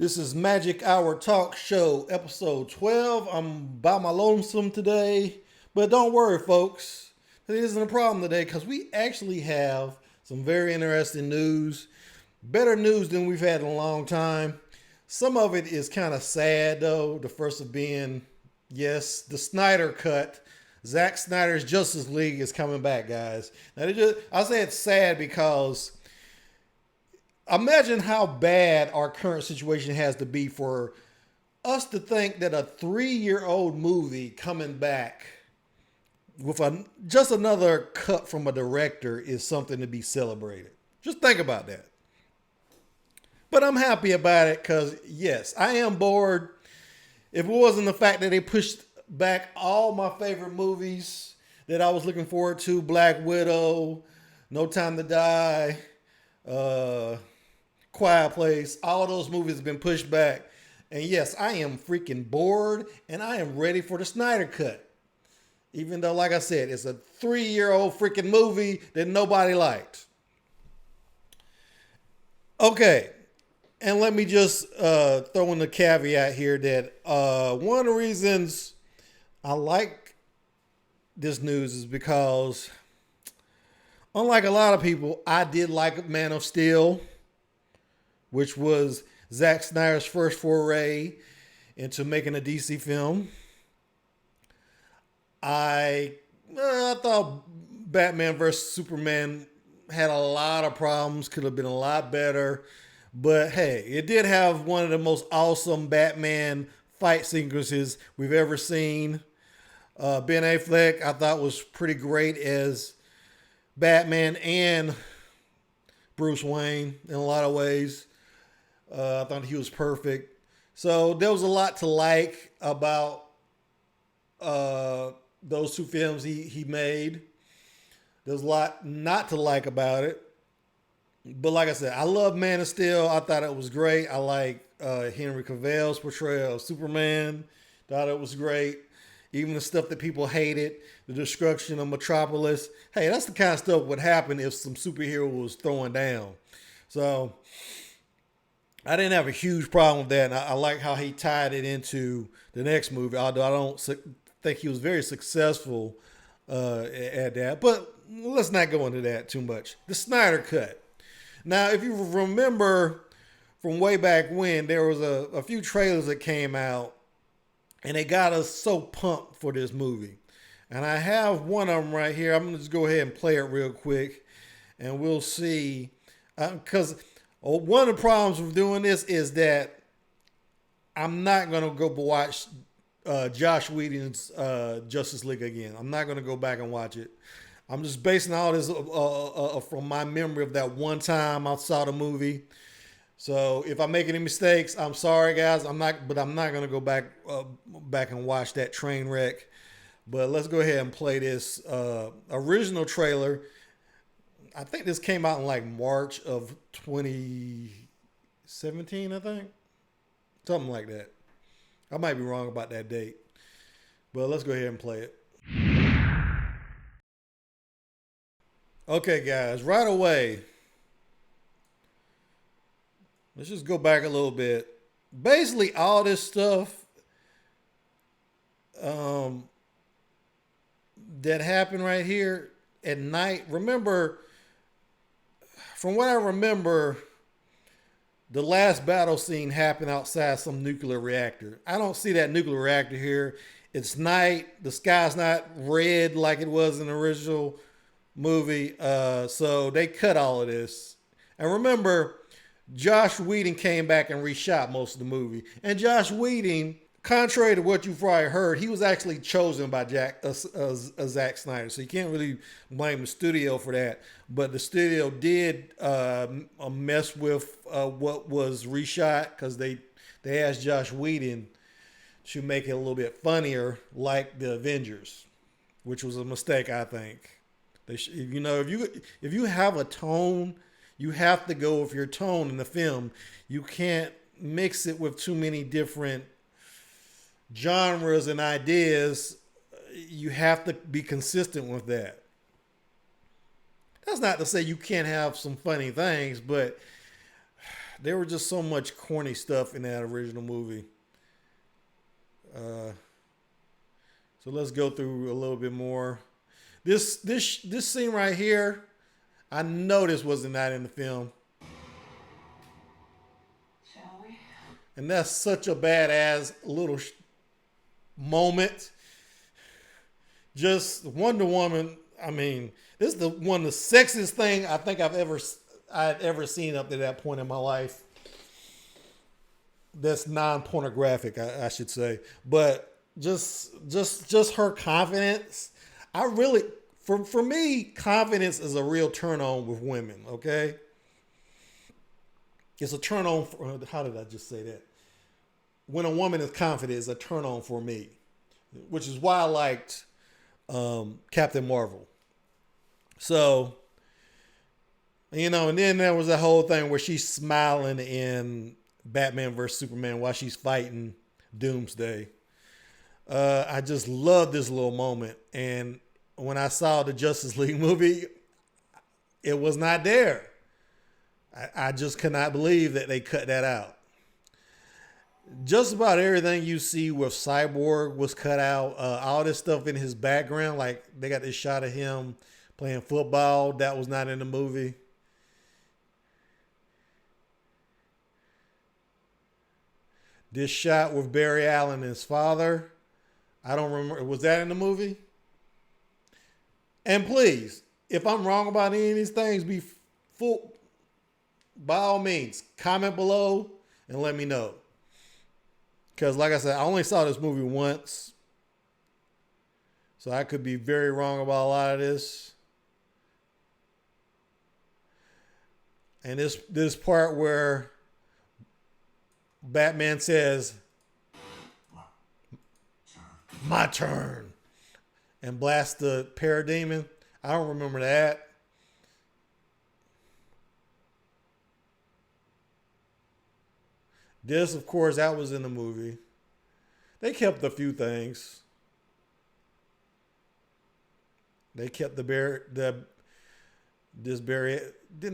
This is Magic Hour Talk Show, episode 12. I'm by my lonesome today, but don't worry, folks. It isn't a problem today because we actually have some very interesting news. Better news than we've had in a long time. Some of it is kind of sad, though. The first of being, yes, the Snyder Cut. Zack Snyder's Justice League is coming back, guys. Now, I say it's sad because imagine how bad our current situation has to be for us to think that a 3-year-old movie coming back with just another cut from a director is something to be celebrated. Just think about that. But I'm happy about it because, yes, I am bored. If it wasn't the fact that they pushed back all my favorite movies that I was looking forward to, Black Widow, No Time to Die, Quiet Place, all those movies have been pushed back. And yes, I am freaking bored and I am ready for the Snyder Cut. Even though, like I said, it's a 3-year-old freaking movie that nobody liked. Okay. And let me just throw in the caveat here that one of the reasons I like this news is because, unlike a lot of people, I did like Man of Steel, which was Zack Snyder's first foray into making a DC film. I thought Batman vs. Superman had a lot of problems, could have been a lot better. But hey, it did have one of the most awesome Batman fight sequences we've ever seen. Ben Affleck, I thought, was pretty great as Batman and Bruce Wayne in a lot of ways. I thought he was perfect. So there was a lot to like about those two films he made. There's a lot not to like about it. But like I said, I love Man of Steel. I thought it was great. I like Henry Cavill's portrayal of Superman. Thought it was great. Even the stuff that people hated, the destruction of Metropolis. Hey, that's the kind of stuff would happen if some superhero was throwing down. So I didn't have a huge problem with that. And I like how he tied it into the next movie, although I don't think he was very successful at that. But let's not go into that too much. The Snyder Cut. Now, if you remember from way back when, there was a few trailers that came out, and they got us so pumped for this movie. And I have one of them right here. I'm going to just go ahead and play it real quick, and we'll see. Because one of the problems with doing this is that I'm not going to go watch Josh Whedon's Justice League again. I'm not going to go back and watch it. I'm just basing all this from my memory of that one time I saw the movie. So if I make any mistakes, I'm sorry, guys. I'm not going to go back and watch that train wreck. But let's go ahead and play this original trailer. I think this came out in like March of 2017, I think. Something like that. I might be wrong about that date. But let's go ahead and play it. Okay, guys, right away, let's just go back a little bit. Basically, all this stuff that happened right here at night. Remember, from what I remember, the last battle scene happened outside some nuclear reactor. I don't see that nuclear reactor here. It's night. The sky's not red like it was in the original movie. So they cut all of this. And remember, Josh Whedon came back and reshot most of the movie. And Josh Whedon, contrary to what you've probably heard, he was actually chosen by Zack Snyder. So you can't really blame the studio for that. But the studio did mess with what was reshot because they asked Josh Whedon to make it a little bit funnier like the Avengers, which was a mistake, I think. If you have a tone, you have to go with your tone in the film. You can't mix it with too many different genres and ideas. You have to be consistent with that. That's not to say you can't have some funny things, but there was just so much corny stuff in that original movie. So let's go through a little bit more. This scene right here, I know this wasn't not in the film. Shall we? And that's such a badass little moment. Just Wonder Woman. I mean, this is one of the sexiest thing I think I'd ever seen up to that point in my life. That's non-pornographic, I should say. But just her confidence. I really, for me, confidence is a real turn on with women. Okay, it's a turn on. How did I just say that? When a woman is confident, it's a turn on for me, which is why I liked Captain Marvel. So, and then there was that whole thing where she's smiling in Batman vs Superman while she's fighting Doomsday. I just love this little moment. And when I saw the Justice League movie, it was not there. I just could not believe that they cut that out. Just about everything you see with Cyborg was cut out. All this stuff in his background, like they got this shot of him playing football, that was not in the movie. This shot with Barry Allen and his father, I don't remember. Was that in the movie? And please, if I'm wrong about any of these things, be full. By all means, comment below and let me know. Because like I said, I only saw this movie once. So I could be very wrong about a lot of this. And this part where Batman says, my turn, and blast the parademon. I don't remember that. This, of course, that was in the movie. They kept a few things. They kept didn't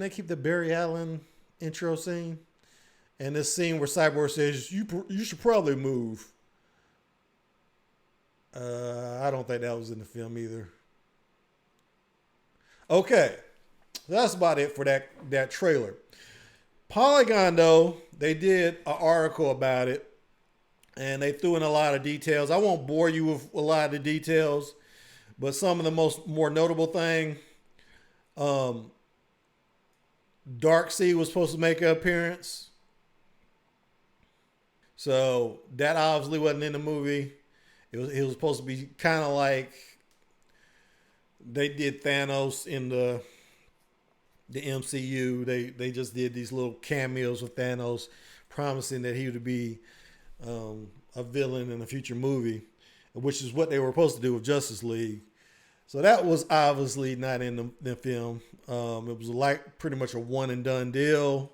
they keep the Barry Allen intro scene? And this scene where Cyborg says, you should probably move. I don't think that was in the film either. Okay. That's about it for that trailer. Polygon, though, they did an article about it. And they threw in a lot of details. I won't bore you with a lot of the details. But some of the more notable thing. Darkseid was supposed to make an appearance. So that obviously wasn't in the movie. It was supposed to be kind of like they did Thanos in the MCU. They just did these little cameos with Thanos, promising that he would be a villain in a future movie, which is what they were supposed to do with Justice League. So that was obviously not in the film. It was like pretty much a one and done deal.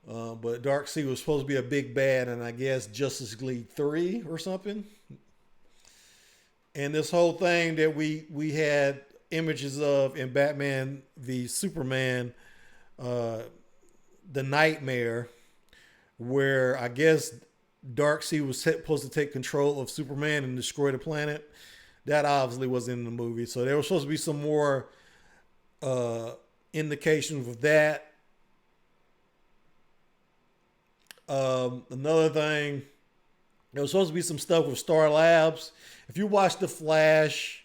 But Darkseid was supposed to be a big bad, and I guess Justice League 3 or something. And this whole thing that we had images of in Batman v Superman, the Nightmare, where I guess Darkseid was supposed to take control of Superman and destroy the planet. That obviously was in the movie. So there was supposed to be some more indications of that. Another thing, there was supposed to be some stuff with Star Labs. If you watch The Flash,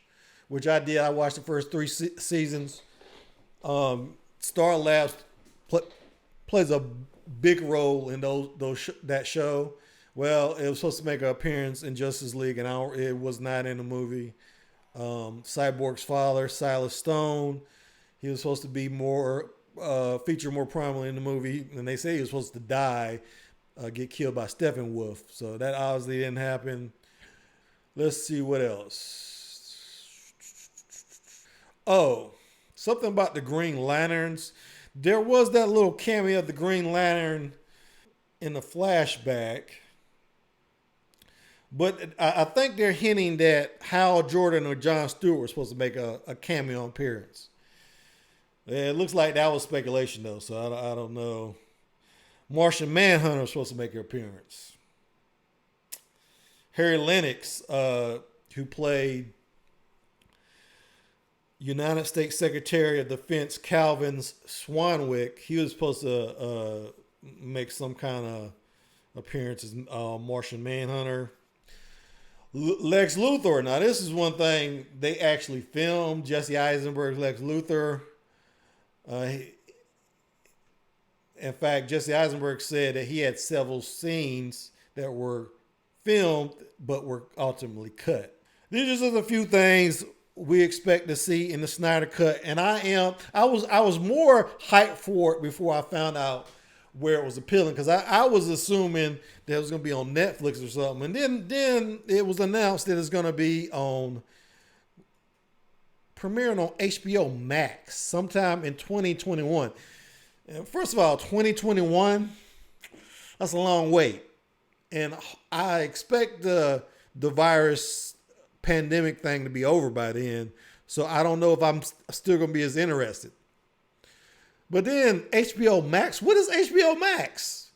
which I did, I watched the first 3 seasons. Star Labs plays a big role in that show. Well, it was supposed to make an appearance in Justice League, and it was not in the movie. Cyborg's father, Silas Stone, he was supposed to be feature more prominently in the movie, and they say he was supposed to die, get killed by Steppenwolf. So that obviously didn't happen. Let's see what else. Oh, something about the Green Lanterns. There was that little cameo of the Green Lantern in the flashback. But I think they're hinting that Hal Jordan or Jon Stewart were supposed to make a cameo appearance. It looks like that was speculation, though, so I don't know. Martian Manhunter was supposed to make an appearance. Harry Lennox, who played United States Secretary of Defense Calvin Swanwick, he was supposed to make some kind of appearance as Martian Manhunter. Lex Luthor. Now, this is one thing they actually filmed. Jesse Eisenberg's Lex Luthor. In fact, Jesse Eisenberg said that he had several scenes that were filmed but were ultimately cut. These are just a few things we expect to see in the Snyder Cut, and I was more hyped for it before I found out where it was appealing, because I was assuming that it was going to be on Netflix or something, and then it was announced that it's going to be premiering on HBO Max sometime in 2021. And first of all, 2021, that's a long wait, and I expect the virus pandemic thing to be over by then, so I don't know if I'm still going to be as interested. But then HBO Max, what is HBO Max?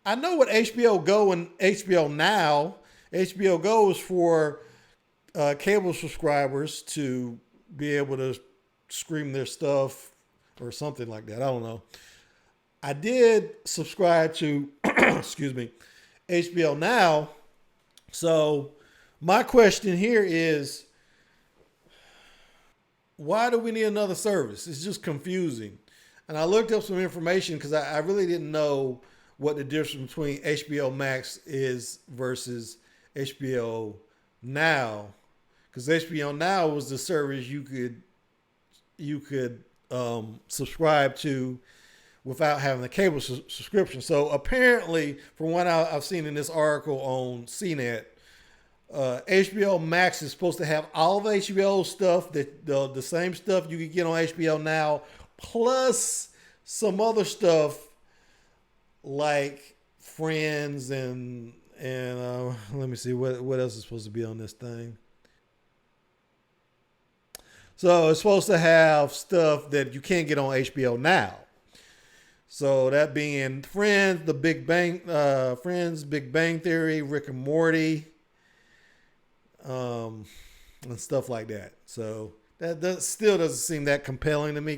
I know what HBO Go and HBO Now. HBO Go is for cable subscribers to be able to stream their stuff or something like that. I don't know. I did subscribe to, excuse me, HBO Now. So my question here is, why do we need another service? It's just confusing. And I looked up some information because I really didn't know what the difference between HBO Max is versus HBO Now. Because HBO Now was the service you could subscribe to without having a cable subscription. So apparently, from what I've seen in this article on CNET, HBO Max is supposed to have all the HBO stuff, that the same stuff you could get on HBO Now, plus some other stuff like Friends and let me see what else is supposed to be on this thing. So it's supposed to have stuff that you can't get on HBO Now. So that being Friends, The Big Bang, Big Bang Theory, Rick and Morty. And stuff like that. So that still doesn't seem that compelling to me.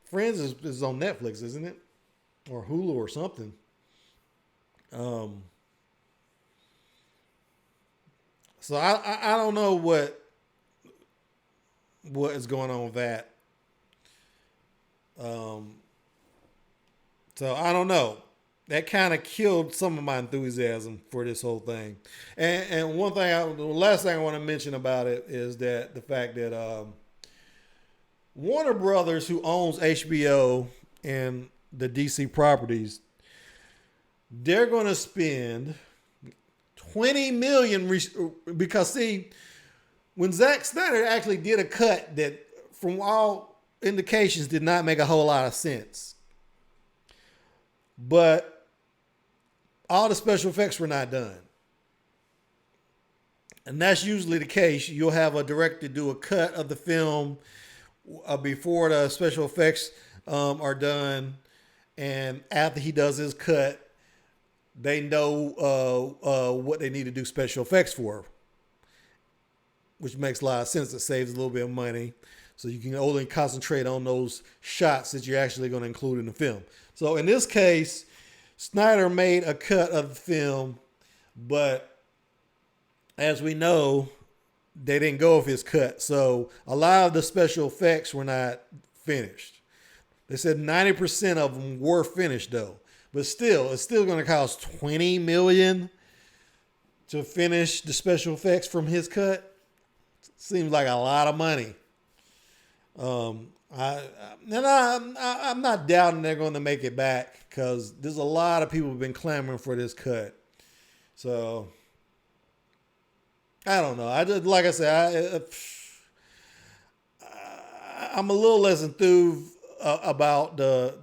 Friends is on Netflix, isn't it? Or Hulu or something. So I don't know what is going on with that. So I don't know. That kind of killed some of my enthusiasm for this whole thing. And one thing, the last thing I want to mention about it is that the fact that Warner Brothers, who owns HBO and the DC properties, they're going to spend $20 million because, see, when Zack Snyder actually did a cut that, from all indications, did not make a whole lot of sense. But all the special effects were not done. And that's usually the case. You'll have a director do a cut of the film before the special effects are done. And after he does his cut, they know what they need to do special effects for, which makes a lot of sense. It saves a little bit of money. So you can only concentrate on those shots that you're actually going to include in the film. So in this case, Snyder made a cut of the film, but as we know, they didn't go with his cut. So a lot of the special effects were not finished. They said 90% of them were finished though. But still, it's still going to cost $20 million to finish the special effects from his cut. Seems like a lot of money. I'm not doubting they're going to make it back, because there's a lot of people who've been clamoring for this cut. So I don't know. Like I said, I'm a little less enthused about the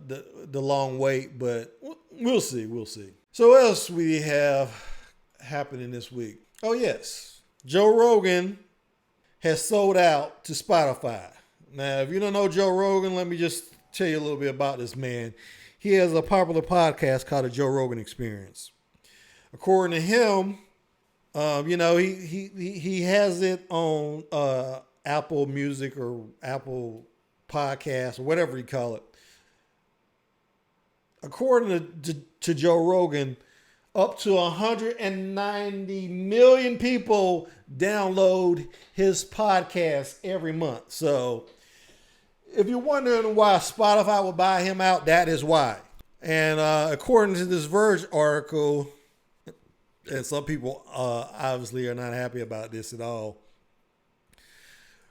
long wait, but we'll see. We'll see. So what else we have happening this week? Oh yes, Joe Rogan has sold out to Spotify. Now, if you don't know Joe Rogan, let me just tell you a little bit about this man. he has a popular podcast called the Joe Rogan Experience. According to him, he has it on Apple Music or Apple Podcasts or whatever you call it. According to Joe Rogan, up to 190 million people download his podcast every month. So if you're wondering why Spotify would buy him out, that is why. And according to this Verge article, and some people obviously are not happy about this at all.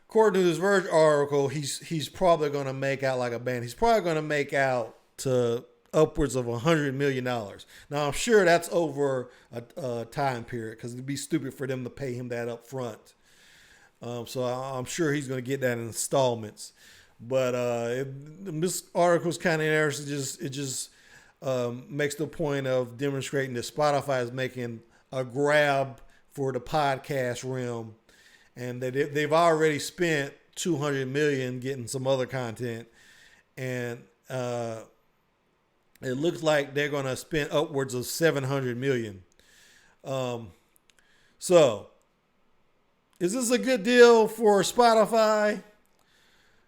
According to this Verge article, he's probably going to make out like a band. He's probably going to make out to upwards of $100 million. Now, I'm sure that's over a time period because it'd be stupid for them to pay him that up front. So I'm sure he's going to get that in installments. But this article is kind of interesting. It just makes the point of demonstrating that Spotify is making a grab for the podcast realm, and that they've already spent $200 million getting some other content, and it looks like they're going to spend upwards of $700 million. So, is this a good deal for Spotify?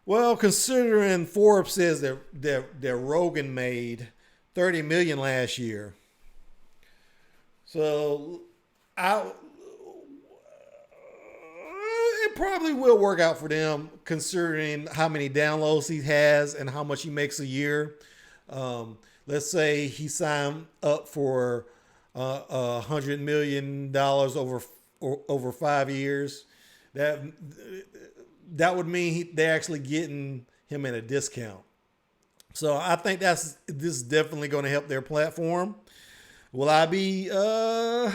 Well, considering Forbes says that Rogan made $30 million last year, so it probably will work out for them, considering how many downloads he has and how much he makes a year. Let's say he signed up for $100 million over 5 years. That would mean they're actually getting him at a discount. So I think this is definitely going to help their platform. Will I be downloading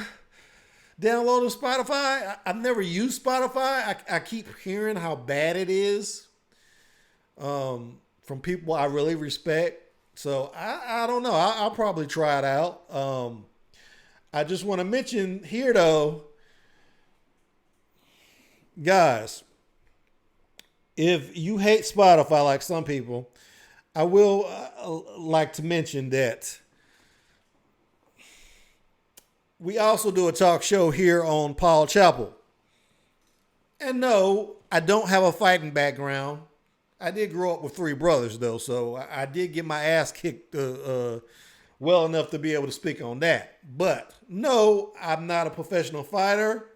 Spotify? I've never used Spotify. I keep hearing how bad it is from people I really respect. So I don't know. I'll probably try it out. I just want to mention here, though, guys, if you hate Spotify like some people, I will like to mention that we also do a talk show here on Paul Chapel. And no, I don't have a fighting background. I did grow up with 3 brothers, though, so I did get my ass kicked well enough to be able to speak on that. But no, I'm not a professional fighter.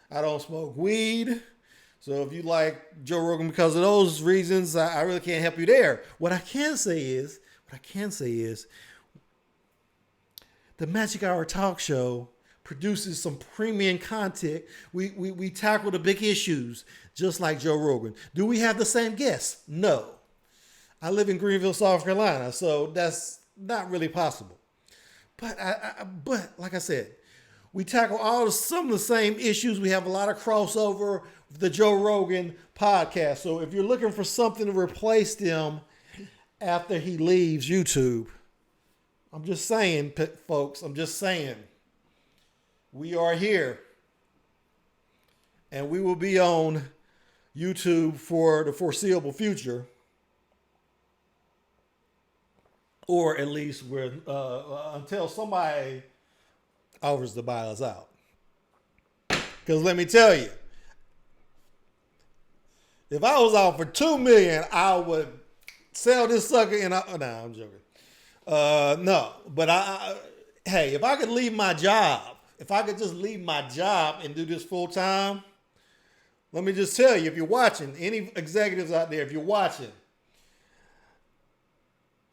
I don't smoke weed. So if you like Joe Rogan because of those reasons, I really can't help you there. What I can say is, the Magic Hour Talk Show produces some premium content. We tackle the big issues just like Joe Rogan. Do we have the same guests? No. I live in Greenville, South Carolina, so that's not really possible. But but like I said, we tackle some of the same issues. We have a lot of crossover with the Joe Rogan podcast. So if you're looking for something to replace them after he leaves YouTube, I'm just saying, folks, we are here. And we will be on YouTube for the foreseeable future. Or at least until somebody offers to buy us out. Because let me tell you, if I was out for $2 million, I would sell this sucker I'm joking. No, but hey, if I could leave my job, if I could just leave my job and do this full time, let me just tell you, if you're watching, any executives out there, if you're watching,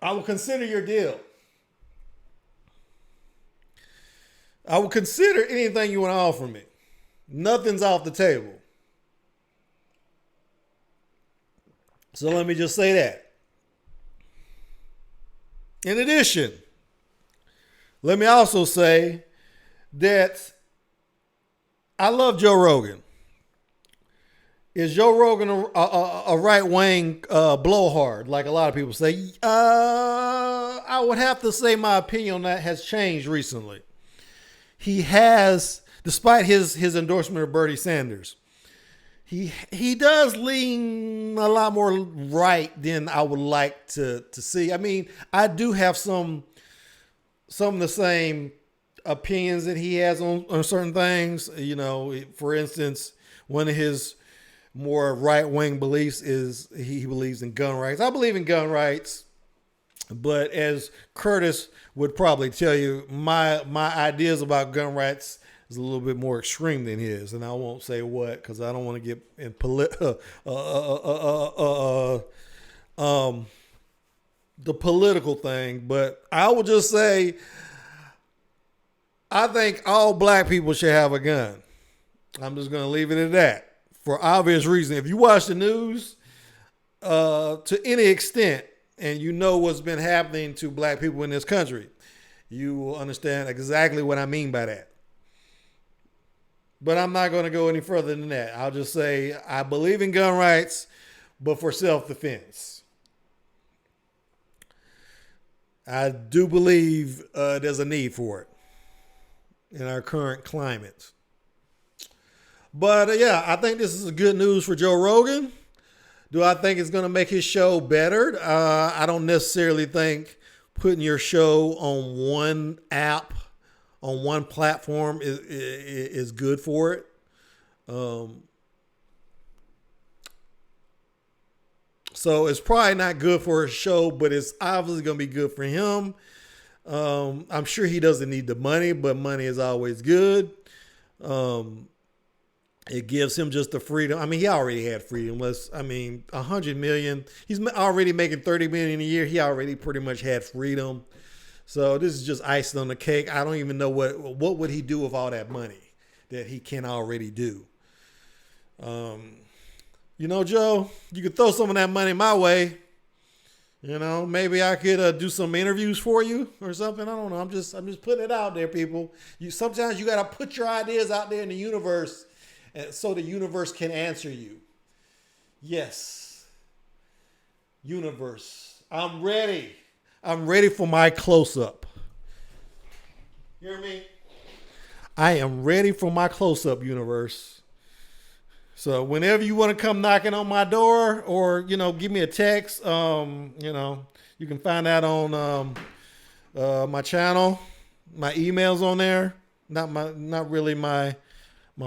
I will consider your deal. I will consider anything you want to offer me. Nothing's off the table. So let me just say that. In addition, let me also say that I love Joe Rogan. Is Joe Rogan a right-wing blowhard, like a lot of people say? I would have to say my opinion on that has changed recently. He has, despite his endorsement of Bernie Sanders, he does lean a lot more right than I would like to see. I mean, I do have some of the same opinions that he has on certain things. You know, for instance, one of his more right-wing beliefs is he believes in gun rights. I believe in gun rights, but as Curtis would probably tell you, my ideas about gun rights is a little bit more extreme than his, and I won't say what because I don't want to get in the political thing. But I would just say I think all black people should have a gun. I'm just going to leave it at that for obvious reason. If you watch the news to any extent and you know what's been happening to black people in this country, you will understand exactly what I mean by that. But I'm not going to go any further than that. I'll just say I believe in gun rights, but for self-defense. I do believe there's a need for it in our current climate. But yeah, I think this is good news for Joe Rogan. Do I think it's going to make his show better? I don't necessarily think putting your show on one app, on one platform is good for it. So it's probably not good for his show, but it's obviously going to be good for him. I'm sure he doesn't need the money, but money is always good. It gives him just the freedom. I mean, he already had freedom. $100 million. He's already making $30 million a year. He already pretty much had freedom. So this is just icing on the cake. I don't even know what would he do with all that money that he can already do. You know, Joe, you could throw some of that money my way. You know, maybe I could do some interviews for you or something. I don't know. I'm just putting it out there, people. Sometimes you got to put your ideas out there in the universe so the universe can answer you. Yes. Universe. I'm ready. I'm ready for my close-up. You hear me? I am ready for my close-up, universe. So whenever you want to come knocking on my door or, give me a text, you can find that on my channel. My email's on there. Not really my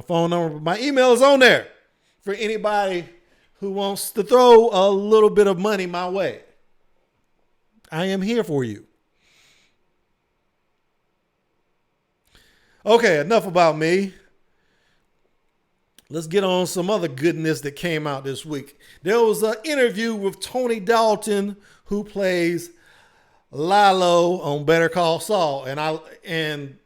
phone number, but my email is on there for anybody who wants to throw a little bit of money my way. I am here for you. Okay, enough about me. Let's get on some other goodness that came out this week. There was an interview with Tony Dalton, who plays Lalo on Better Call Saul. And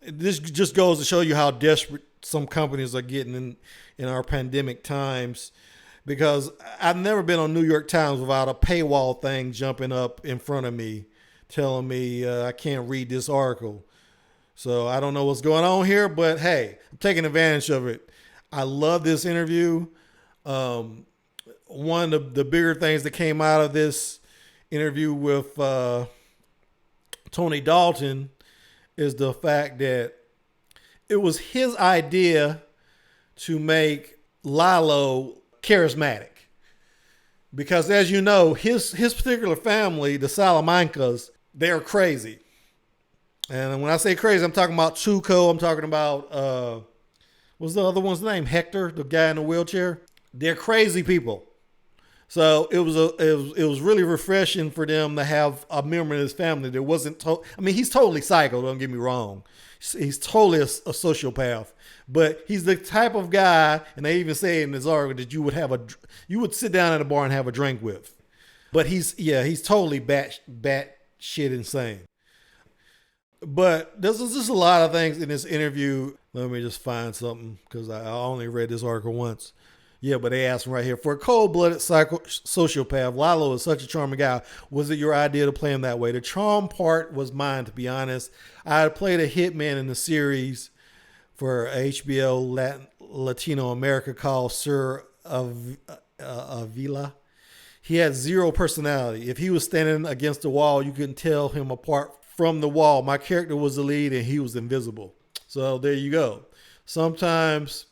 this just goes to show you how desperate some companies are getting in our pandemic times. Because I've never been on New York Times without a paywall thing jumping up in front of me, telling me I can't read this article. So I don't know what's going on here, but hey, I'm taking advantage of it. I love this interview. One of the bigger things that came out of this interview with Tony Dalton is the fact that it was his idea to make Lilo charismatic. Because as you know, his particular family, the Salamancas, they're crazy. And when I say crazy, I'm talking about Tuco. I'm talking about, what's the other one's name? Hector, the guy in the wheelchair. They're crazy people. So it was really refreshing for them to have a member of his family that wasn't. He's totally psycho. Don't get me wrong. He's totally a sociopath. But he's the type of guy, and they even say in this article that you would sit down at a bar and have a drink with. But he's totally bat shit insane. But there's just a lot of things in this interview. Let me just find something because I only read this article once. Yeah, but they asked him right here. For a cold-blooded sociopath, Lalo is such a charming guy. Was it your idea to play him that way? The charm part was mine, to be honest. I had played a hitman in the series for HBO Latino America called Sir Avila. He had zero personality. If he was standing against the wall, you couldn't tell him apart from the wall. My character was the lead and he was invisible. So there you go. Sometimes,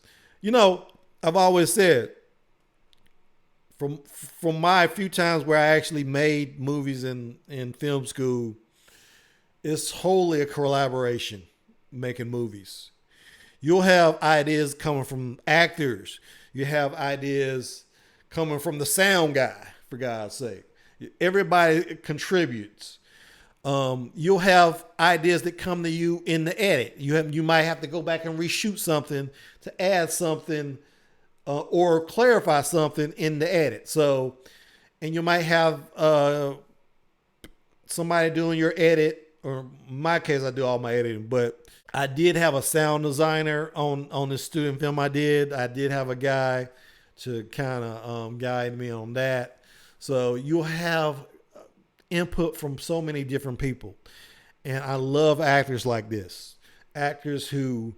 I've always said, from my few times where I actually made movies in film school, it's wholly a collaboration making movies. You'll have ideas coming from actors. You have ideas coming from the sound guy, for God's sake. Everybody contributes. You'll have ideas that come to you in the edit. You might have to go back and reshoot something to add something or clarify something in the edit. So, and you might have somebody doing your edit, or in my case, I do all my editing, but I did have a sound designer on the student film I did. I did have a guy to kind of guide me on that. So you'll have input from so many different people. And I love actors like this. Actors who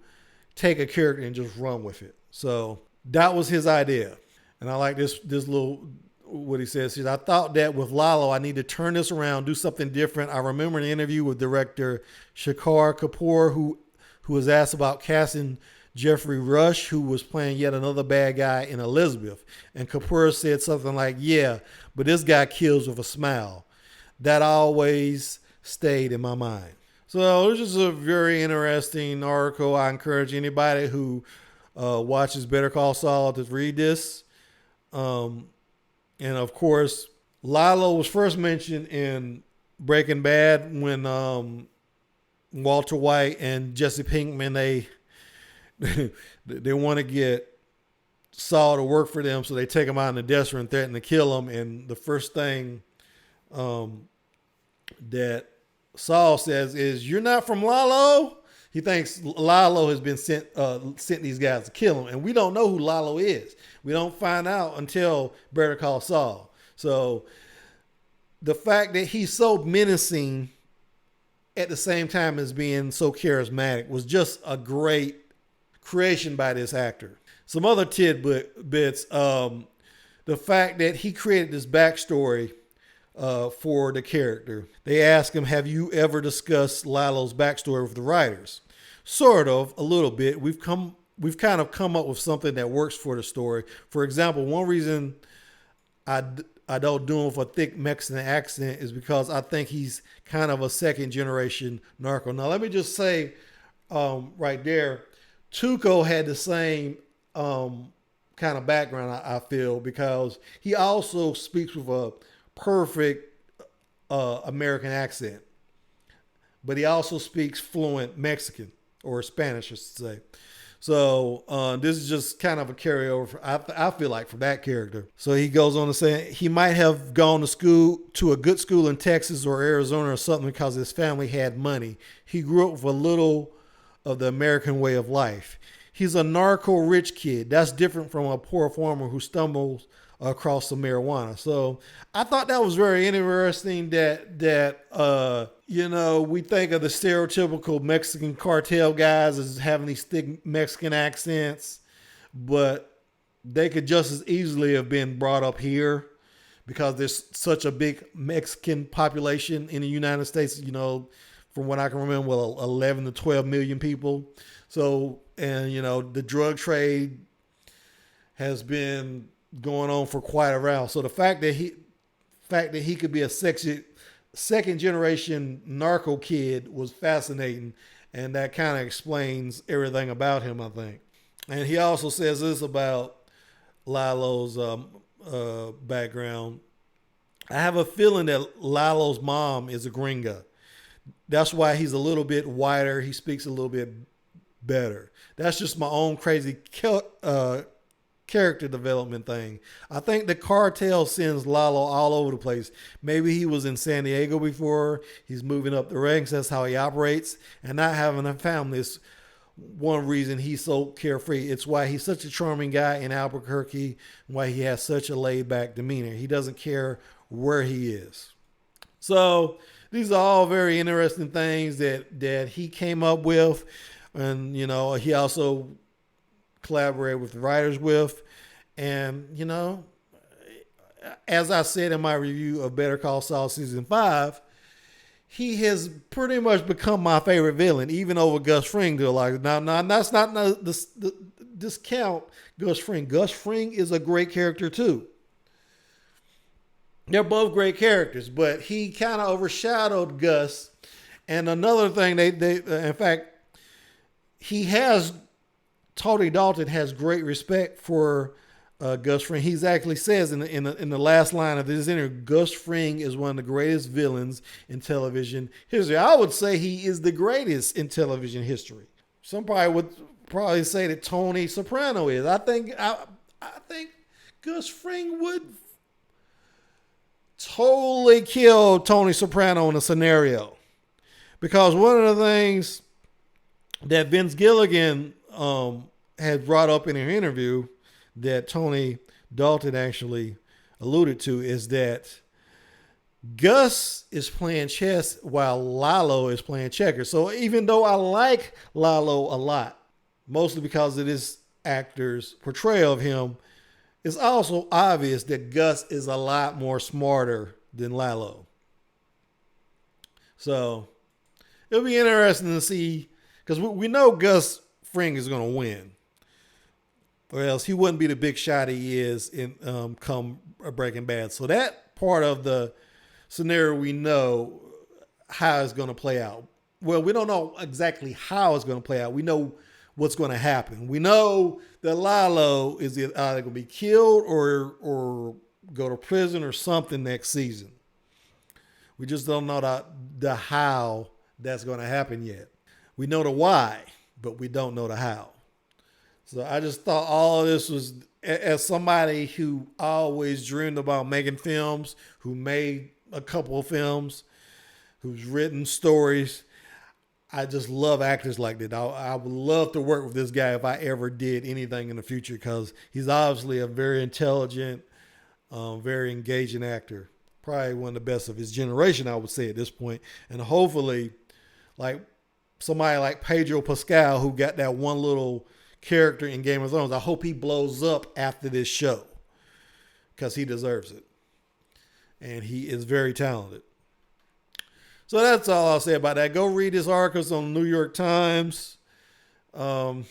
take a character and just run with it. So that was his idea. And I like this little, what he says. He says, I thought that with Lalo, I need to turn this around, do something different. I remember an interview with director Shekhar Kapoor, who was asked about casting Jeffrey Rush, who was playing yet another bad guy in Elizabeth. And Kapoor said something like, yeah, but this guy kills with a smile. That always stayed in my mind. So this is a very interesting article. I encourage anybody who watches Better Call Saul to read this. And of course, Lilo was first mentioned in Breaking Bad when Walter White and Jesse Pinkman, they want to get Saul to work for them, so they take him out in the desert and threaten to kill him. And the first thing that Saul says is, "You're not from Lalo." He thinks Lalo has been sent these guys to kill him, and we don't know who Lalo is. We don't find out until Better Call Saul. So the fact that he's so menacing at the same time as being so charismatic was just a great creation by this actor. Some other tidbits. The fact that he created this backstory for the character. They asked him, have you ever discussed Lalo's backstory with the writers? Sort of, a little bit. We've kind of come up with something that works for the story. For example, one reason I don't do him with a thick Mexican accent is because I think he's kind of a second generation narco. Now, let me just say right there, Tuco had the same kind of background, I feel, because he also speaks with a perfect American accent, but he also speaks fluent Mexican or Spanish, I should say. So this is just kind of a carryover, I feel like, from that character. So he goes on to say he might have gone to a good school in Texas or Arizona or something because his family had money. He grew up with a little of the American way of life. He's a narco-rich kid. That's different from a poor farmer who stumbles across some marijuana. So I thought that was very interesting that we think of the stereotypical Mexican cartel guys as having these thick Mexican accents, but they could just as easily have been brought up here because there's such a big Mexican population in the United States, from what I can remember, 11 to 12 million people. So, and the drug trade has been going on for quite a while. So the fact that he could be a second generation narco kid was fascinating, and that kind of explains everything about him, I think. And he also says this about Lalo's background. I have a feeling that Lalo's mom is a gringa. That's why he's a little bit whiter. He speaks a little bit better. That's just my own crazy character development thing. I think the cartel sends Lalo all over the place. Maybe he was in San Diego before. He's moving up the ranks. That's how he operates. And not having a family is one reason he's so carefree. It's why he's such a charming guy in Albuquerque, why he has such a laid-back demeanor. He doesn't care where he is. So these are all very interesting things that he came up with. And, he also collaborated with the writers with. And, as I said in my review of Better Call Saul Season 5, he has pretty much become my favorite villain, even over Gus Fring. Now, that's not discount Gus Fring. Gus Fring is a great character too. They're both great characters, but he kind of overshadowed Gus. And another thing, in fact, Tony Dalton has great respect for Gus Fring. He actually says in the last line of this interview, Gus Fring is one of the greatest villains in television history. I would say he is the greatest in television history. Somebody would probably say that Tony Soprano is. I think Gus Fring would totally kill Tony Soprano in a scenario, because one of the things that Vince Gilligan had brought up in an interview that Tony Dalton actually alluded to is that Gus is playing chess while Lalo is playing checkers. So even though I like Lalo a lot, mostly because of this actor's portrayal of him, it's also obvious that Gus is a lot more smarter than Lalo. So it'll be interesting to see, because we know Gus Fring is going to win, or else he wouldn't be the big shot he is in come Breaking Bad. So that part of the scenario, we know how it's going to play out. Well, we don't know exactly how it's going to play out. We know what's going to happen. We know that Lalo is either going to be killed or go to prison or something next season. We just don't know the how that's going to happen yet. We know the why, but we don't know the how. So I just thought all of this was, as somebody who always dreamed about making films, who made a couple of films, who's written stories, I just love actors like that. I would love to work with this guy if I ever did anything in the future, because he's obviously a very intelligent, very engaging actor. Probably one of the best of his generation, I would say, at this point. And hopefully, like somebody like Pedro Pascal, who got that one little character in Game of Thrones, I hope he blows up after this show, because he deserves it. And he is very talented. So that's all I'll say about that. Go read his articles on the New York Times. Like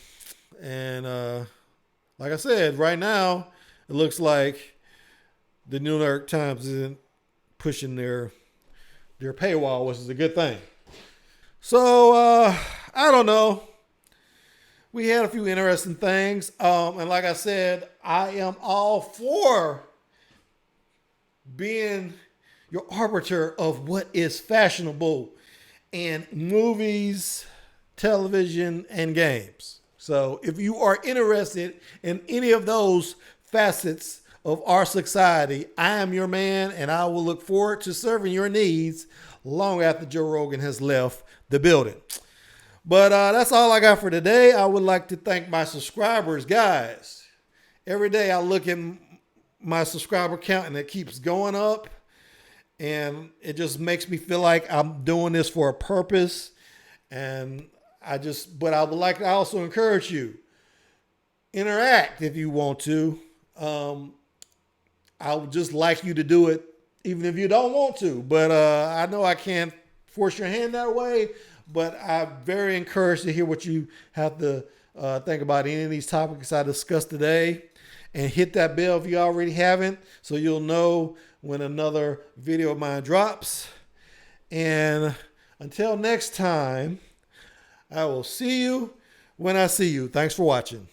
I said, right now, it looks like the New York Times isn't pushing their paywall, which is a good thing. So, I don't know. We had a few interesting things. And like I said, I am all for being your arbiter of what is fashionable in movies, television, and games. So if you are interested in any of those facets of our society, I am your man, and I will look forward to serving your needs long after Joe Rogan has left the building. But that's all I got for today. I would like to thank my subscribers, guys. Every day I look at my subscriber count and it keeps going up. And it just makes me feel like I'm doing this for a purpose. And but I would like to also encourage you, interact if you want to. I would just like you to do it, even if you don't want to. But I know I can't force your hand that way. But I'm very encouraged to hear what you have to think about any of these topics I discussed today. And hit that bell if you already haven't, so you'll know when another video of mine drops. And until next time, I will see you when I see you. Thanks for watching.